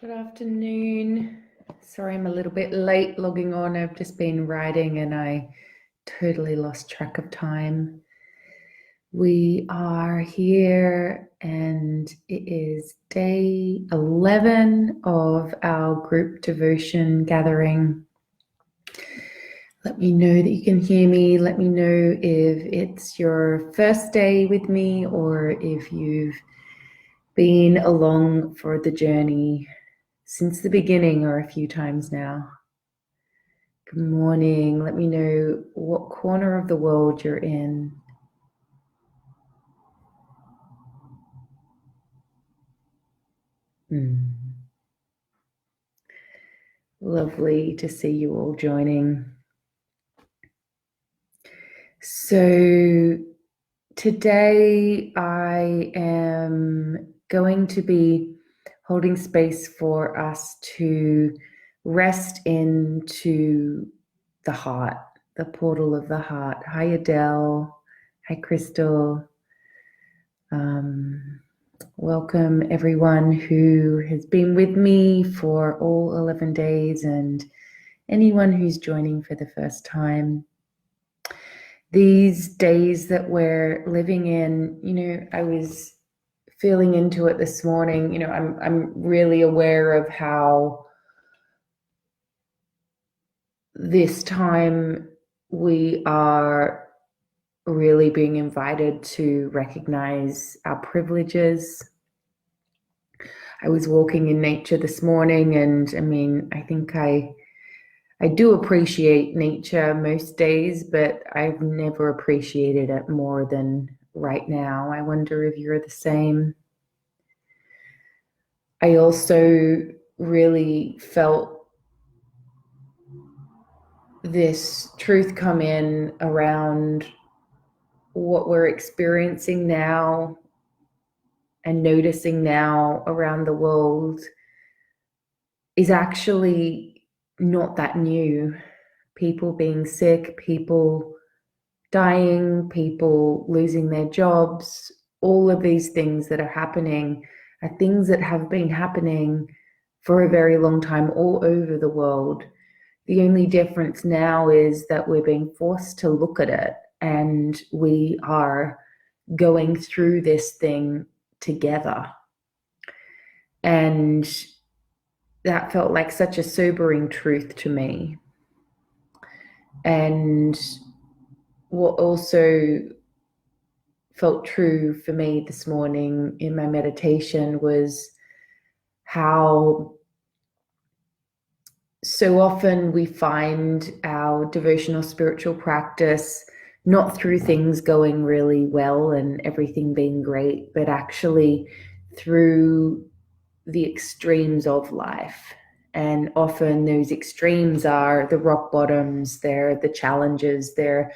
Good afternoon. Sorry, I'm a little bit late logging on. I've just been writing and I totally lost track of time. We are here and it is day 11 of our group devotion gathering. Let me know that you can hear me. Let me know if it's your first day with me or if you've been along for the journey since the beginning or a few times now. Good morning. Let me know what corner of the world you're in. Lovely to see you all joining. So today I am going to be holding space for us to rest into the heart, the portal of the heart. Hi, Adele. Hi, Crystal. Welcome everyone who has been with me for all 11 days and anyone who's joining for the first time. These days that we're living in, I was feeling into it this morning. I'm really aware of how this time we are really being invited to recognize our privileges. I was walking in nature this morning and I think I do appreciate nature most days, but I've never appreciated it more than right now. I wonder if you're the same. I also really felt this truth come in around what we're experiencing now and noticing now around the world is actually not that new. People being sick, people dying, people losing their jobs, all of these things that are happening are things that have been happening for a very long time all over the world. The only difference now is that we're being forced to look at it and we are going through this thing together. And that felt like such a sobering truth to me. And what also felt true for me this morning in my meditation was how so often we find our devotional spiritual practice not through things going really well and everything being great, but actually through the extremes of life. And often those extremes are the rock bottoms, they're the challenges, they're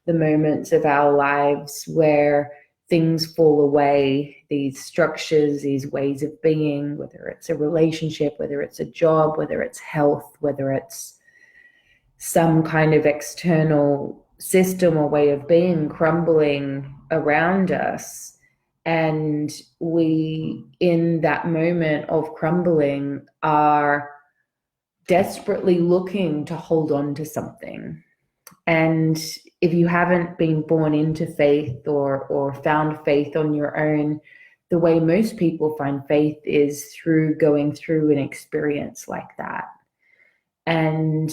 the moments of our lives where things fall away, these structures, these ways of being, whether it's a relationship, whether it's a job, whether it's health, whether it's some kind of external system or way of being crumbling around us. And we, in that moment of crumbling, are desperately looking to hold on to something. And if you haven't been born into faith or found faith on your own, the way most people find faith is through going through an experience like that. And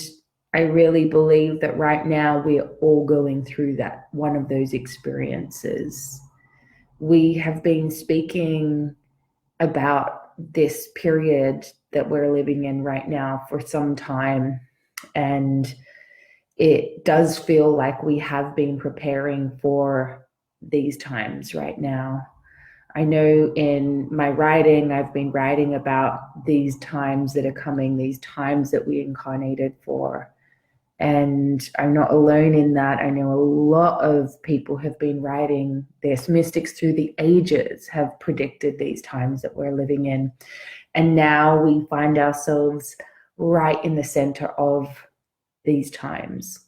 I really believe that right now we are all going through that, one of those experiences. We have been speaking about this period that we're living in right now for some time, and it does feel like we have been preparing for these times right now. I know in my writing, I've been writing about these times that are coming, these times that we incarnated for. And I'm not alone in that. I know a lot of people have been writing this. Mystics through the ages have predicted these times that we're living in. And now we find ourselves right in the center of these times.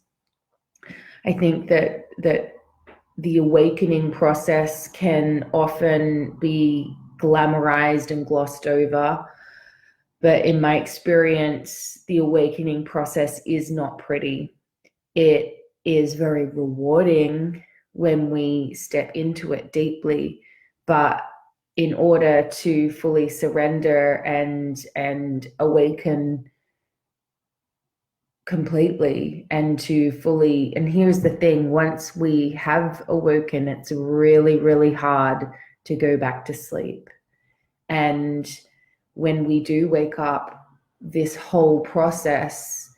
I think that the awakening process can often be glamorized and glossed over. But in my experience, the awakening process is not pretty. It is very rewarding when we step into it deeply, but in order to fully surrender and awaken completely and to fully, and here's the thing, once we have awoken, it's really, really hard to go back to sleep. And when we do wake up, this whole process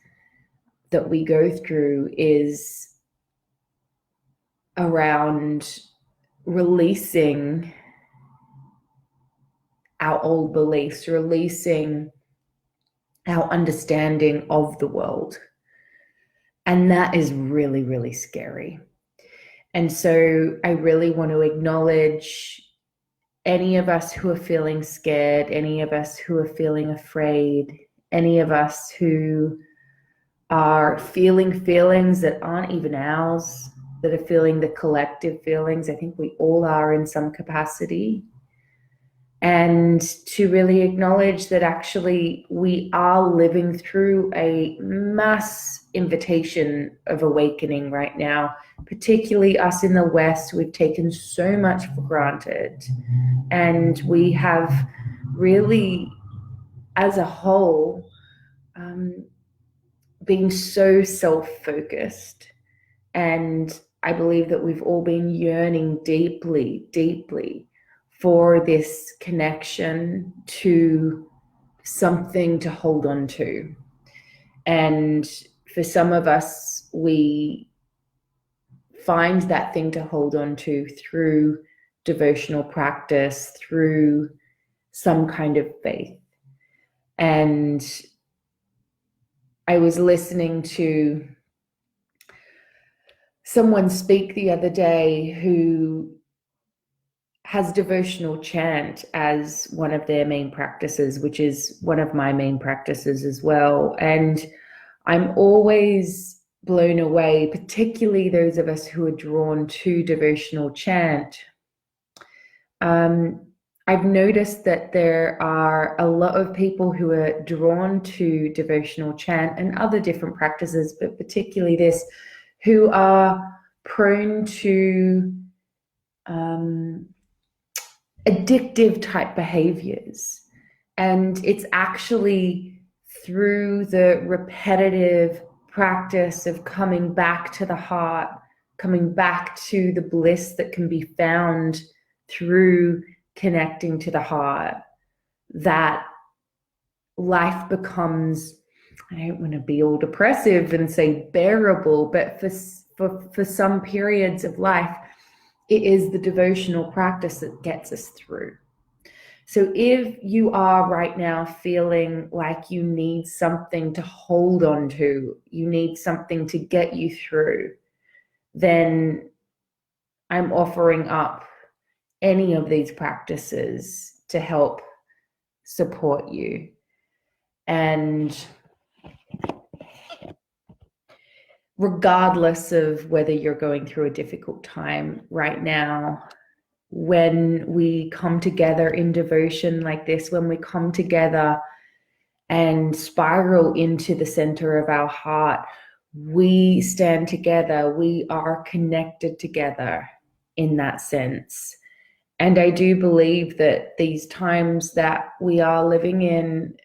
that we go through is around releasing our old beliefs, releasing our understanding of the world. And that is really, really scary. And so I really want to acknowledge any of us who are feeling scared, any of us who are feeling afraid, any of us who are feeling feelings that aren't even ours, that are feeling the collective feelings. I think we all are in some capacity. And to really acknowledge that actually we are living through a mass invitation of awakening right now, particularly us in the West. We've taken so much for granted, and we have really, as a whole, been so self-focused. And I believe that we've all been yearning deeply, deeply for this connection to something to hold on to. And for some of us, we find that thing to hold on to through devotional practice, through some kind of faith. And I was listening to someone speak the other day who has devotional chant as one of their main practices, which is one of my main practices as well. And I'm always blown away, particularly those of us who are drawn to devotional chant. I've noticed that there are a lot of people who are drawn to devotional chant and other different practices, but particularly this, who are prone to addictive type behaviors. And it's actually through the repetitive practice of coming back to the heart, coming back to the bliss that can be found through connecting to the heart, that life becomes, I don't want to be all depressive and say bearable, but for some periods of life, it is the devotional practice that gets us through. So if you are right now feeling like you need something to hold on to, you need something to get you through, then I'm offering up any of these practices to help support you. And regardless of whether you're going through a difficult time right now, when we come together in devotion like this, when we come together and spiral into the center of our heart, we stand together, we are connected together in that sense. And I do believe that these times that we are living in,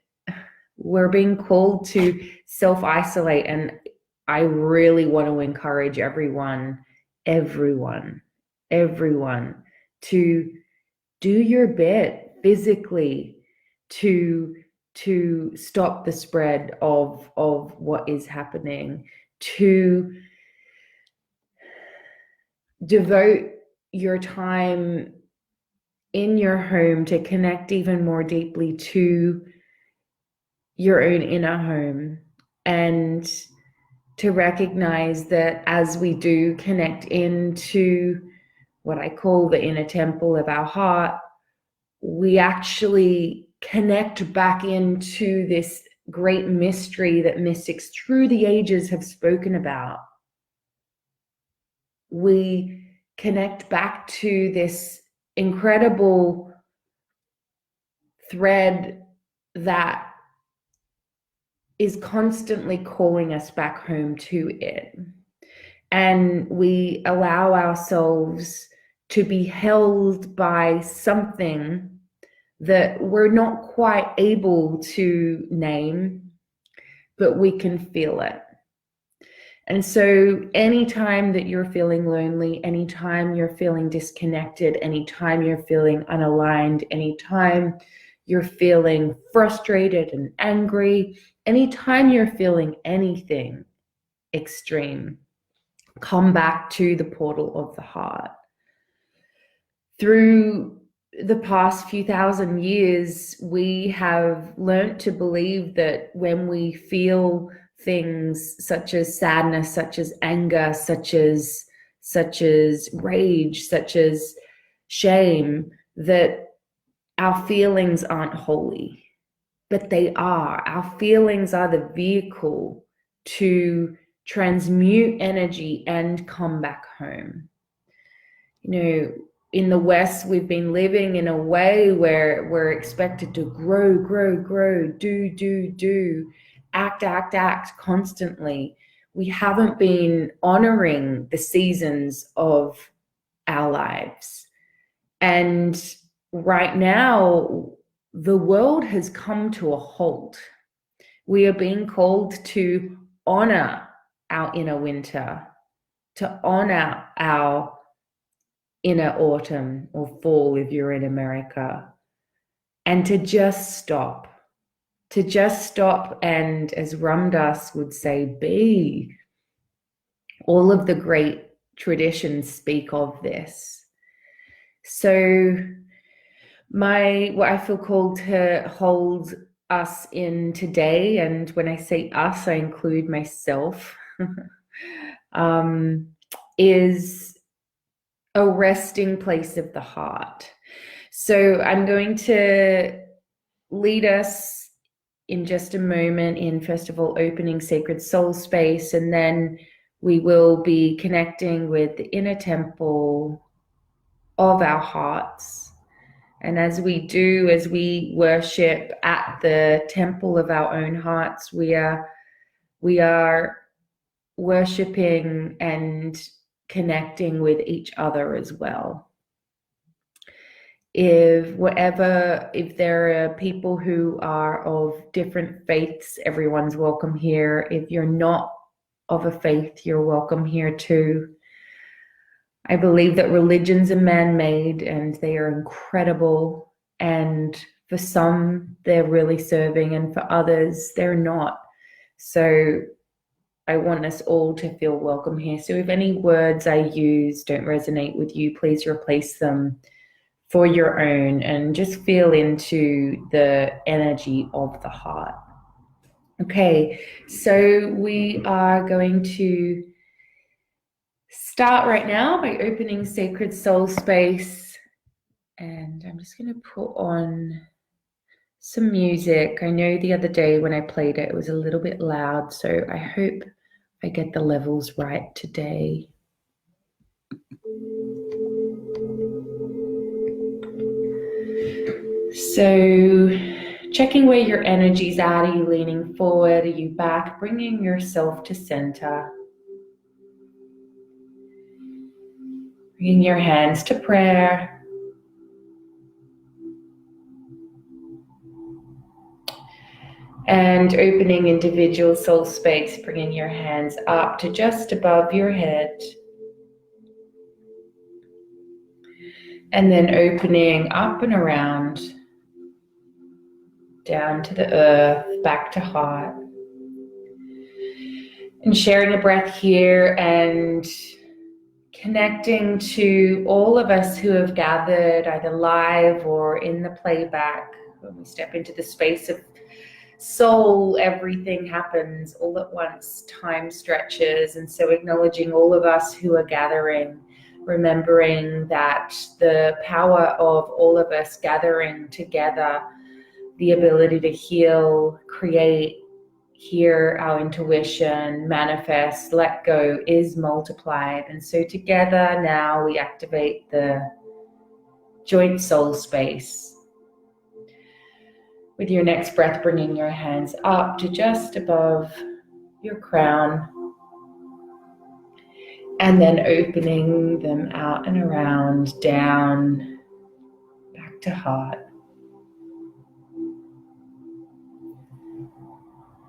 we're being called to self-isolate. And I really want to encourage everyone to do your bit physically to stop the spread of what is happening, to devote your time in your home to connect even more deeply to your own inner home, and to recognize that as we do connect into what I call the inner temple of our heart, we actually connect back into this great mystery that mystics through the ages have spoken about. We connect back to this incredible thread that is constantly calling us back home to it. And we allow ourselves to be held by something that we're not quite able to name, but we can feel it. And so anytime that you're feeling lonely, anytime you're feeling disconnected, anytime you're feeling unaligned, anytime you're feeling frustrated and angry, anytime you're feeling anything extreme, come back to the portal of the heart. Through the past few thousand years, we have learned to believe that when we feel things such as sadness, such as anger, such as rage, such as shame, that our feelings aren't holy. But they are. Our feelings are the vehicle to transmute energy and come back home. You know, in the West, we've been living in a way where we're expected to grow, do, act constantly. We haven't been honoring the seasons of our lives. And right now, the world has come to a halt. We are being called to honor our inner winter, to honor our inner autumn or fall if you're in America, and to just stop. And, as Ram Dass would say, be. All of the great traditions speak of this. So what I feel called to hold us in today, and when I say us, I include myself, is a resting place of the heart. So I'm going to lead us in just a moment in, first of all, opening sacred soul space, and then we will be connecting with the inner temple of our hearts. And as we worship at the temple of our own hearts, we are worshiping and connecting with each other as well. If there are people who are of different faiths, everyone's welcome here. If you're not of a faith, you're welcome here too. I believe that religions are man-made and they are incredible, and for some they're really serving, and for others they're not. So I want us all to feel welcome here. So if any words I use don't resonate with you, please replace them for your own and just feel into the energy of the heart. Okay, so we are going to start right now by opening sacred soul space, and I'm just going to put on some music. I know the other day when I played it, it was a little bit loud, so I hope I get the levels right today. So checking where your energy's at. Are you leaning forward? Are you back? Bringing yourself to center. Bringing your hands to prayer. And opening individual soul space, bringing your hands up to just above your head. And then opening up and around, down to the earth, back to heart. And sharing a breath here and connecting to all of us who have gathered either live or in the playback. When we step into the space of soul, everything happens all at once. Time stretches. And so acknowledging all of us who are gathering, remembering that the power of all of us gathering together, the ability to heal, create, hear our intuition, manifest, let go is multiplied. And so together now we activate the joint soul space. With your next breath, bringing your hands up to just above your crown, and then opening them out and around, down, back to heart.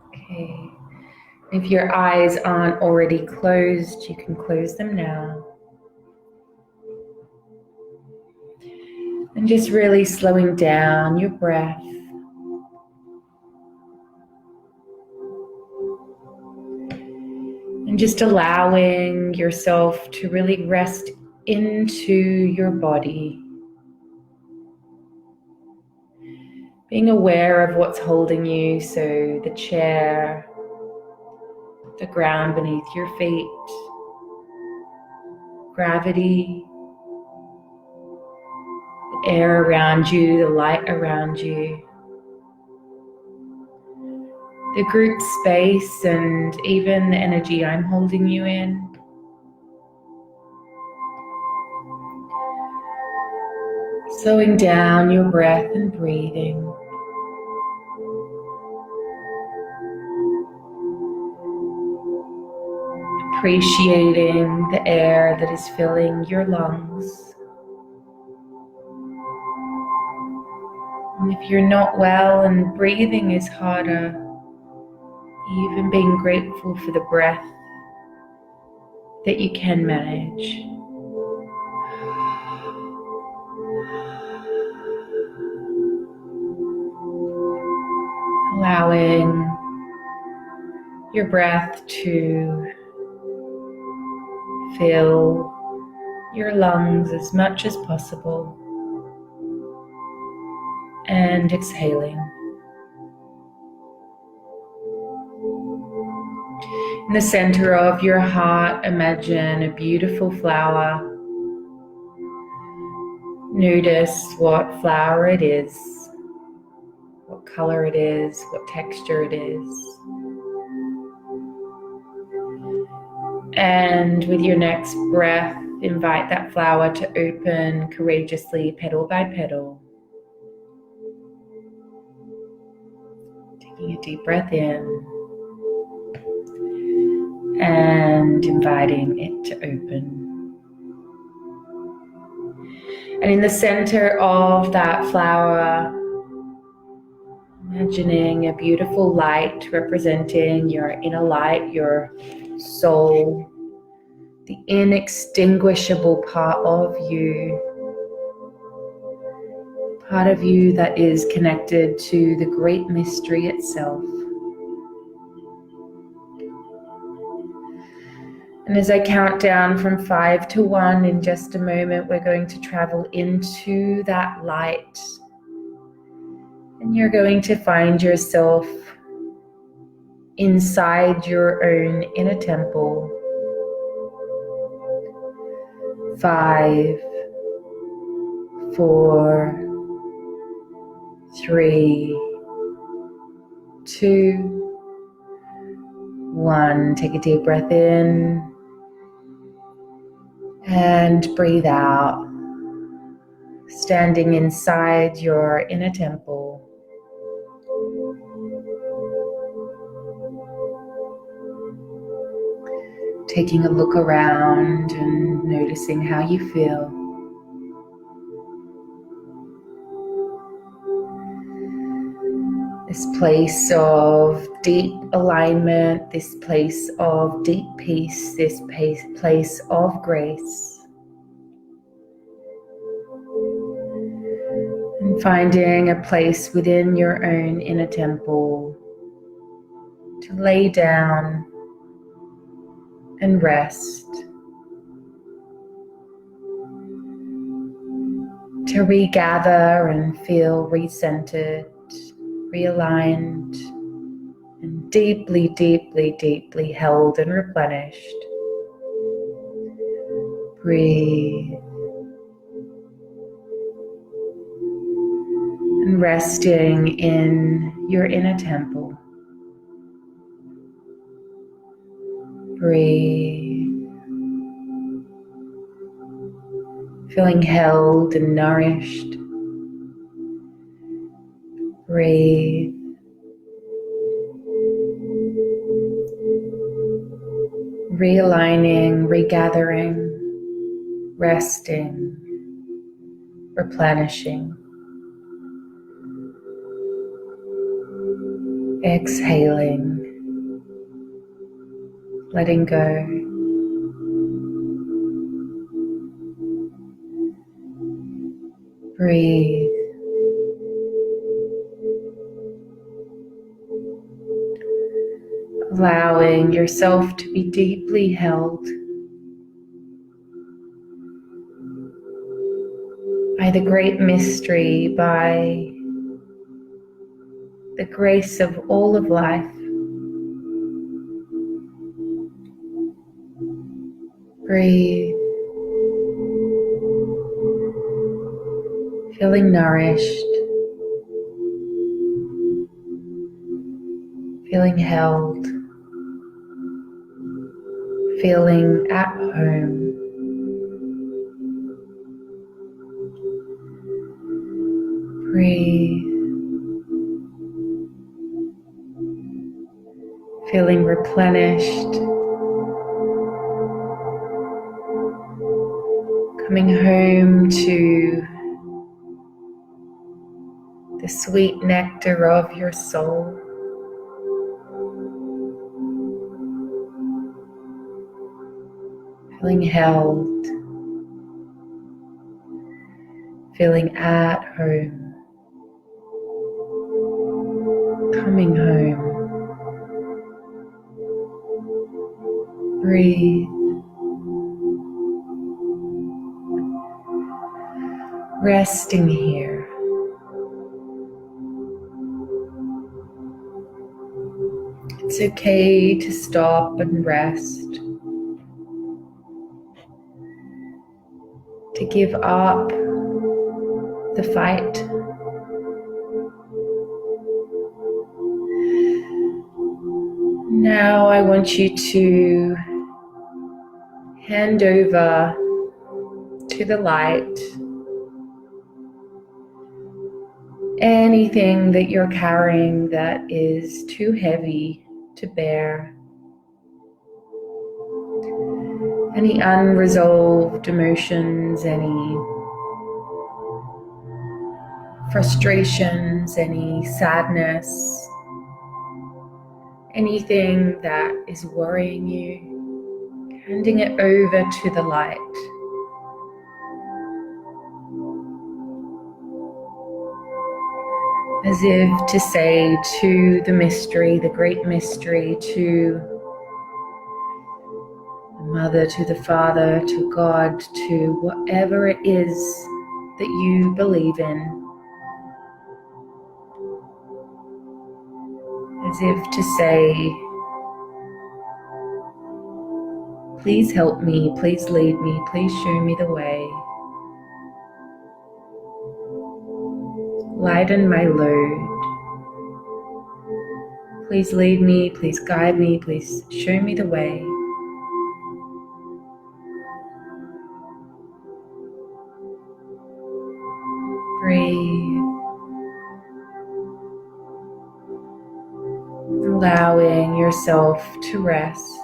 Okay. If your eyes aren't already closed, you can close them now. And just really slowing down your breath. And just allowing yourself to really rest into your body. Being aware of what's holding you, so the chair, the ground beneath your feet, gravity, the air around you, the light around you, the group space, and even the energy I'm holding you in. Slowing down your breath and breathing. Appreciating the air that is filling your lungs. And if you're not well and breathing is harder, even being grateful for the breath that you can manage. Allowing your breath to fill your lungs as much as possible, and exhaling. In the center of your heart, imagine a beautiful flower. Notice what flower it is, what color it is, what texture it is. And with your next breath, invite that flower to open courageously, petal by petal. Taking a deep breath in and inviting it to open. And in the center of that flower, imagining a beautiful light representing your inner light, your soul, the inextinguishable part of you that is connected to the great mystery itself. And as I count down from 5 to 1, in just a moment, we're going to travel into that light. And you're going to find yourself inside your own inner temple. 5, 4, 3, 2, 1. Take a deep breath in and breathe out, standing inside your inner temple. Taking a look around and noticing how you feel. This place of deep alignment, this place of deep peace, this place of grace. And finding a place within your own inner temple to lay down and rest, to regather and feel recentered, realigned, and deeply, deeply, deeply held and replenished. Breathe. And resting in your inner temple. Breathe. Feeling held and nourished. Breathe. Realigning, regathering, resting, replenishing. Exhaling, letting go. Breathe. Allowing yourself to be deeply held by the great mystery, by the grace of all of life. Breathe. Feeling nourished. Feeling held. Feeling at home. Breathe. Feeling replenished. Coming home to the sweet nectar of your soul. Feeling held. Feeling at home. Coming home. Breathe. Resting here. It's okay to stop and rest. To give up the fight. Now I want you to hand over to the light anything that you're carrying that is too heavy to bear. Any unresolved emotions, any frustrations, any sadness, anything that is worrying you, handing it over to the light. As if to say to the mystery, the great mystery, to the Mother, to the Father, to God, to whatever it is that you believe in. As if to say, please help me, please lead me, please show me the way. Lighten my load. Please lead me, please guide me, please show me the way. Breathe. Allowing yourself to rest.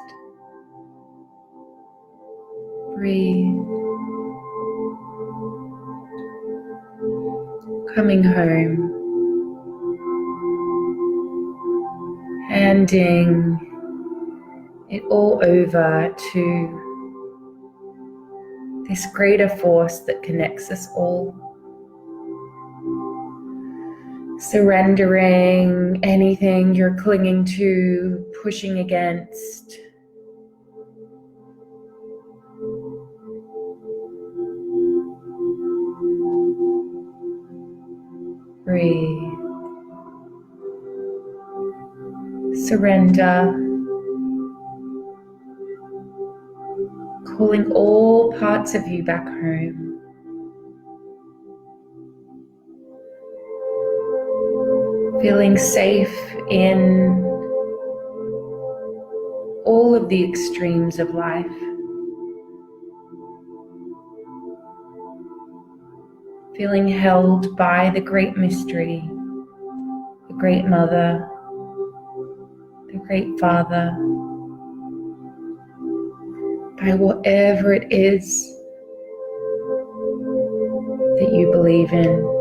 Breathe. Coming home. Handing it all over to this greater force that connects us all. Surrendering anything you're clinging to, pushing against. Breathe. Surrender. Calling all parts of you back home. Feeling safe in all of the extremes of life. Feeling held by the great mystery the Great Mother, the Great Father, by whatever it is that you believe in.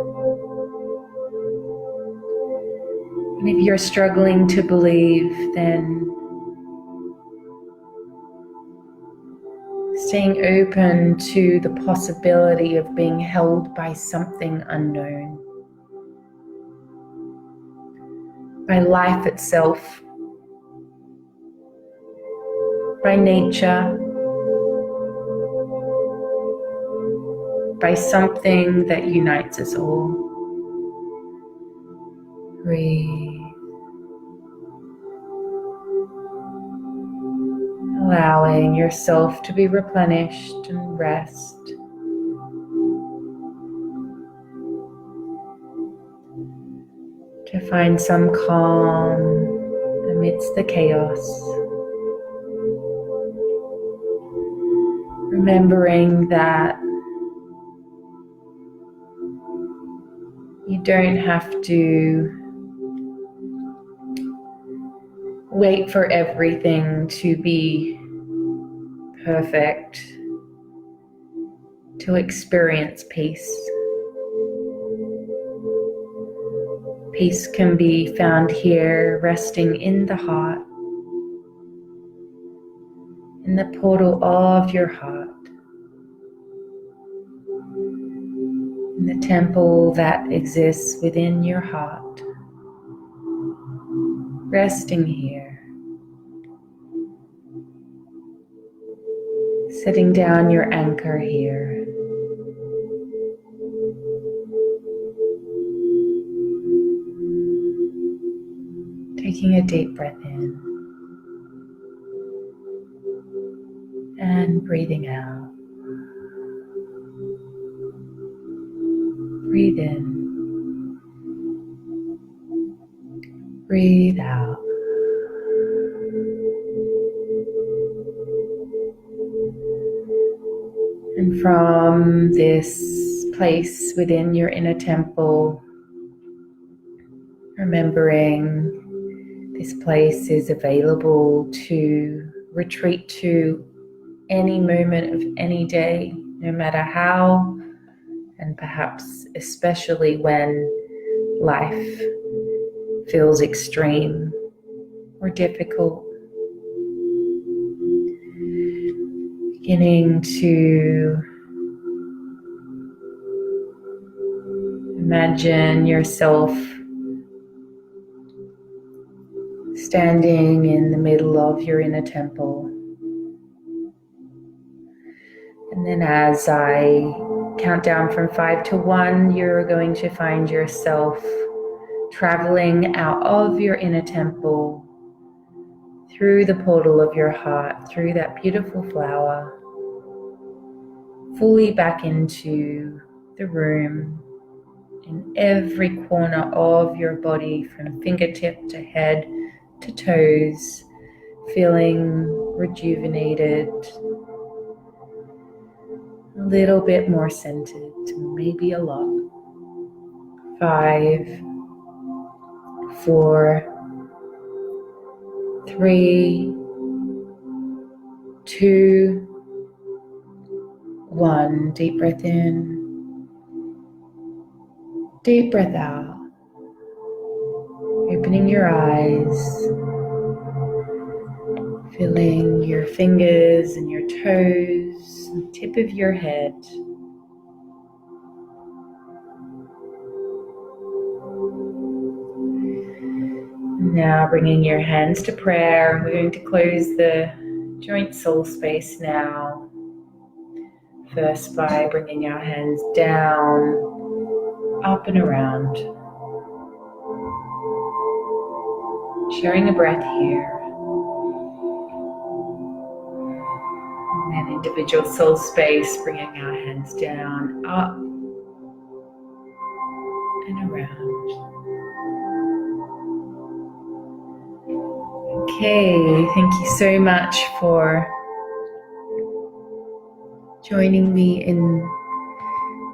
And if you're struggling to believe, then staying open to the possibility of being held by something unknown, by life itself, by nature, by something that unites us all. Breathe. Allowing yourself to be replenished and rest. To find some calm amidst the chaos. Remembering that you don't have to wait for everything to be perfect to experience peace. Peace can be found here, resting in the heart, in the portal of your heart, in the temple that exists within your heart, resting here. Setting down your anchor here. Taking a deep breath in and breathing out. Breathe in. Breathe out. And from this place within your inner temple, remembering this place is available to retreat to any moment of any day, no matter how, and perhaps especially when life feels extreme or difficult. Beginning to imagine yourself standing in the middle of your inner temple. And then as I count down from 5 to 1, you're going to find yourself traveling out of your inner temple, through the portal of your heart, through that beautiful flower, fully back into the room, in every corner of your body, from fingertip to head to toes, feeling rejuvenated, a little bit more centered, maybe a lot. 5, 4, 3, 2, 1. Deep breath in, deep breath out. Opening your eyes, feeling your fingers and your toes, the tip of your head. Now bringing your hands to prayer. We're going to close the joint soul space now. First by bringing our hands down, up and around. Sharing a breath here. And then individual soul space, bringing our hands down, up and around. Okay, thank you so much for joining me in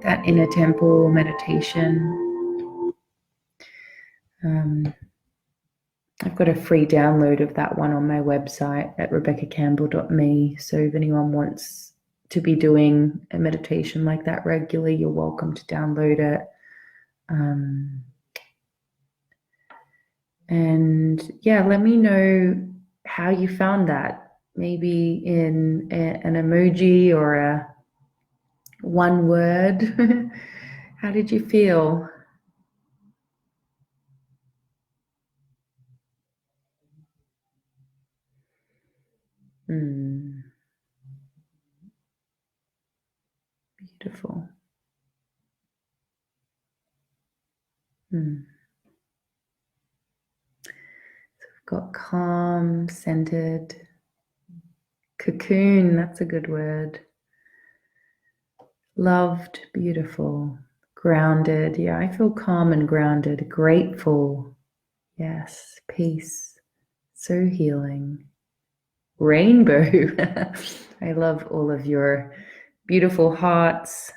that inner temple meditation. I've got a free download of that one on my website at rebeccacampbell.me. So if anyone wants to be doing a meditation like that regularly, you're welcome to download it. And yeah, let me know how you found that. Maybe in an emoji or a one word. How did you feel? Beautiful. Got calm, centered, cocoon, that's a good word. Loved, beautiful, grounded. Yeah, I feel calm and grounded, grateful. Yes, peace, so healing. Rainbow. I love all of your beautiful hearts.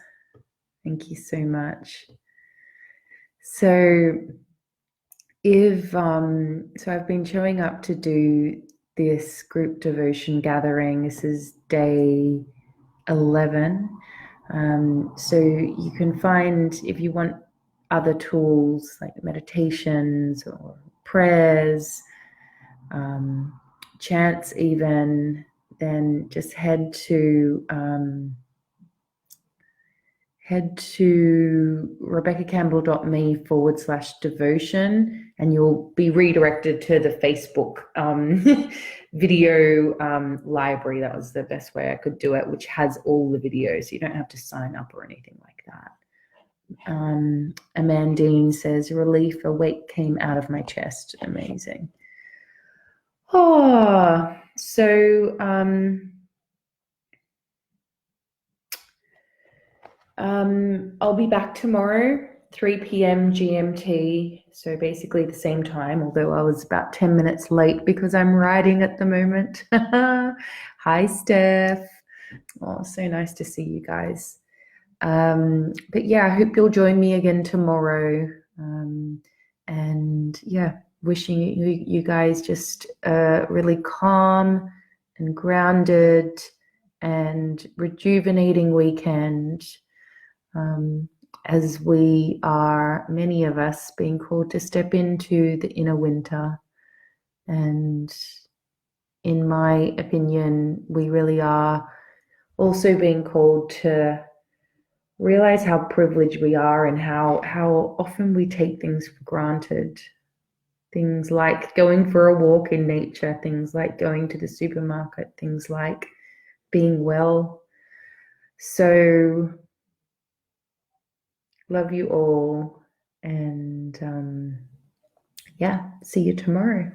Thank you so much. So I've been showing up to do this group devotion gathering. This is day 11. So you can find, if you want other tools like meditations or prayers, chants even, then just head to rebeccacampbell.me/devotion and you'll be redirected to the Facebook video library. That was the best way I could do it, which has all the videos. You don't have to sign up or anything like that. Amandine says, relief, a weight came out of my chest. Amazing. Oh, so I'll be back tomorrow, 3 p.m. GMT, so basically the same time, although I was about 10 minutes late because I'm riding at the moment. Hi, Steph. Oh, so nice to see you guys. But yeah, I hope you'll join me again tomorrow. And yeah, wishing you guys just really calm and grounded and rejuvenating weekend. As we are, many of us, being called to step into the inner winter. And in my opinion, we really are also being called to realize how privileged we are and how often we take things for granted. Things like going for a walk in nature, things like going to the supermarket, things like being well. So love you all, and yeah, see you tomorrow.